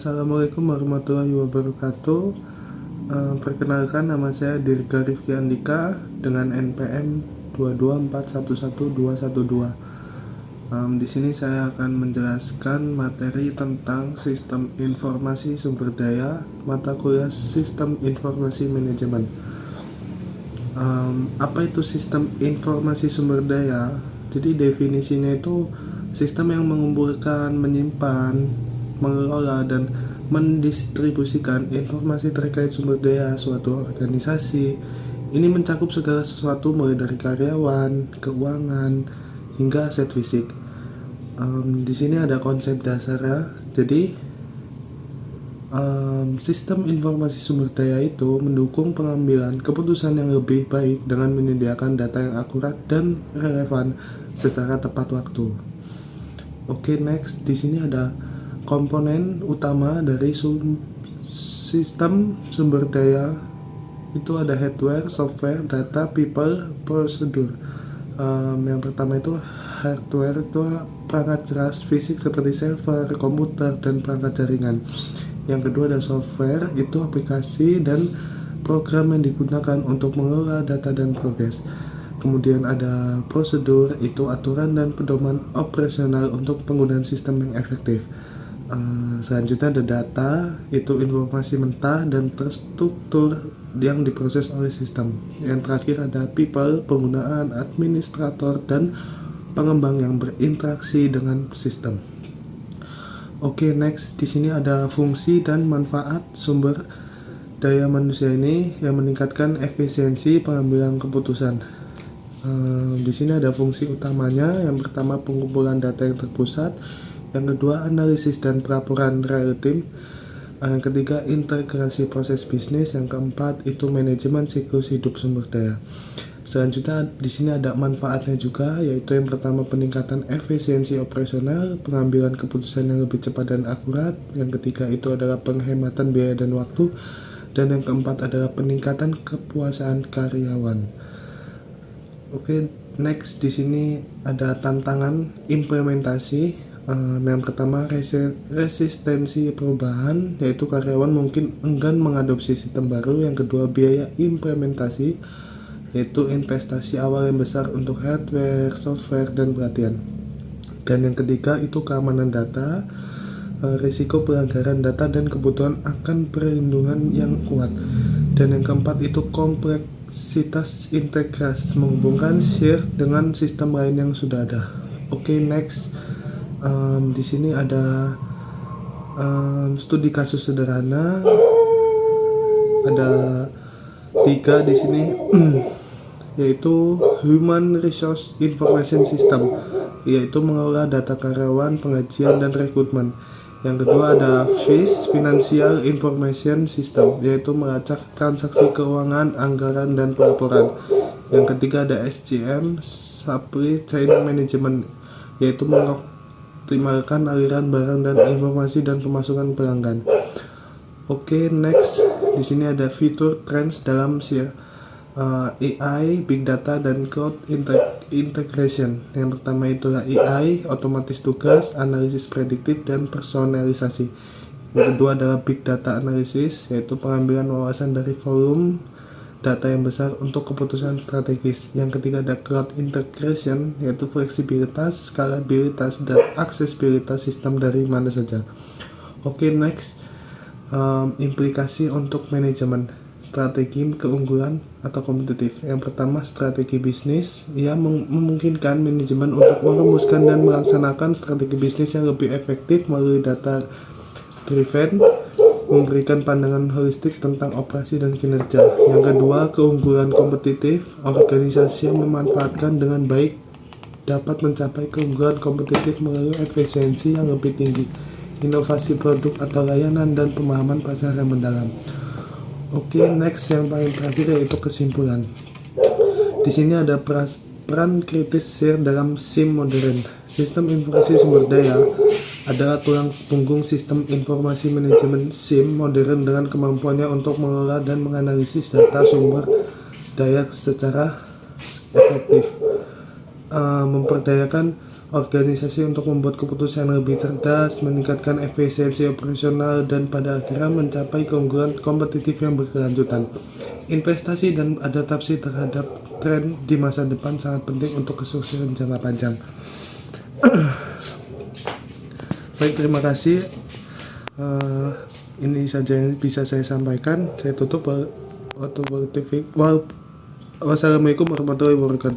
Assalamualaikum warahmatullahi wabarakatuh. Perkenalkan, nama saya Dirga Rifki Andika dengan NPM 224111212. Di sini saya akan menjelaskan materi tentang sistem informasi sumber daya, mata kuliah sistem informasi manajemen. Apa itu sistem informasi sumber daya? Jadi definisinya itu sistem yang mengumpulkan, menyimpan, mengelola, dan mendistribusikan informasi terkait sumber daya suatu organisasi. Ini mencakup segala sesuatu mulai dari karyawan, keuangan, hingga aset fisik. Di sini ada konsep dasarnya. Jadi sistem informasi sumber daya itu mendukung pengambilan keputusan yang lebih baik dengan menyediakan data yang akurat dan relevan secara tepat waktu. Oke, next, di sini ada komponen utama dari sistem sumber daya. Itu ada hardware, software, data, people, prosedur. Yang pertama itu hardware, itu perangkat keras fisik seperti server, komputer, dan perangkat jaringan. Yang kedua ada software, itu aplikasi dan program yang digunakan untuk mengelola data dan progres. Kemudian ada prosedur, itu aturan dan pedoman operasional untuk penggunaan sistem yang efektif. Selanjutnya ada data, itu informasi mentah dan terstruktur yang diproses oleh sistem. Yang terakhir ada people, penggunaan, administrator, dan pengembang yang berinteraksi dengan sistem. Oke, next, di sini ada fungsi dan manfaat sumber daya manusia ini yang meningkatkan efisiensi pengambilan keputusan. Di sini ada fungsi utamanya. Yang pertama pengumpulan data yang terpusat, yang kedua analisis dan pelaporan real time, yang ketiga integrasi proses bisnis, yang keempat itu manajemen siklus hidup sumber daya. Selanjutnya di sini ada manfaatnya juga, yaitu yang pertama peningkatan efisiensi operasional, pengambilan keputusan yang lebih cepat dan akurat, yang ketiga itu adalah penghematan biaya dan waktu, dan yang keempat adalah peningkatan kepuasan karyawan. Oke, next, di sini ada tantangan implementasi. Yang pertama resistensi perubahan, yaitu karyawan mungkin enggan mengadopsi sistem baru. Yang kedua biaya implementasi, yaitu investasi awal yang besar untuk hardware, software, dan pelatihan. Dan yang ketiga itu keamanan data, risiko pelanggaran data dan kebutuhan akan perlindungan yang kuat. Dan yang keempat itu kompleksitas integrasi, menghubungkan share dengan sistem lain yang sudah ada. Oke, next, di sini ada studi kasus sederhana, ada 3 di sini, yaitu Human Resource Information System, yaitu mengelola data karyawan, penggajian, dan rekrutmen. Yang kedua ada FIS, Financial Information System, yaitu melacak transaksi keuangan, anggaran, dan pelaporan. Yang ketiga ada SCM, Supply Chain Management, yaitu mengoptimalkan aliran barang dan informasi dan pemasukan pelanggan. Oke, next, di sini ada fitur trends dalam AI, Big Data, dan Cloud Integration. Yang pertama itulah AI, otomatis tugas, analisis prediktif, dan personalisasi. Yang kedua adalah Big Data Analysis, yaitu pengambilan wawasan dari volume data yang besar untuk keputusan strategis. Yang ketiga ada Cloud Integration, yaitu fleksibilitas, skalabilitas, dan aksesibilitas sistem dari mana saja. Oke, next, implikasi untuk manajemen strategi keunggulan atau kompetitif. Yang pertama strategi bisnis, ia memungkinkan manajemen untuk merumuskan dan melaksanakan strategi bisnis yang lebih efektif melalui data driven, memberikan pandangan holistik tentang operasi dan kinerja. Yang kedua keunggulan kompetitif, organisasi yang memanfaatkan dengan baik dapat mencapai keunggulan kompetitif melalui efisiensi yang lebih tinggi, inovasi produk atau layanan, dan pemahaman pasar yang mendalam. Oke, next, yang paling terakhir yaitu kesimpulan. Di sini ada peran kritis SIR dalam SIM modern. Sistem informasi sumber daya adalah tulang punggung sistem informasi manajemen SIM modern dengan kemampuannya untuk mengelola dan menganalisis data sumber daya secara efektif, memperdayakan organisasi untuk membuat keputusan yang lebih cerdas, meningkatkan efisiensi operasional, dan pada akhirnya mencapai keunggulan kompetitif yang berkelanjutan. Investasi dan adaptasi terhadap tren di masa depan sangat penting untuk kesuksesan jangka panjang. Baik, terima kasih. Ini saja yang bisa saya sampaikan. Saya tutup. Wassalamualaikum warahmatullahi wabarakatuh.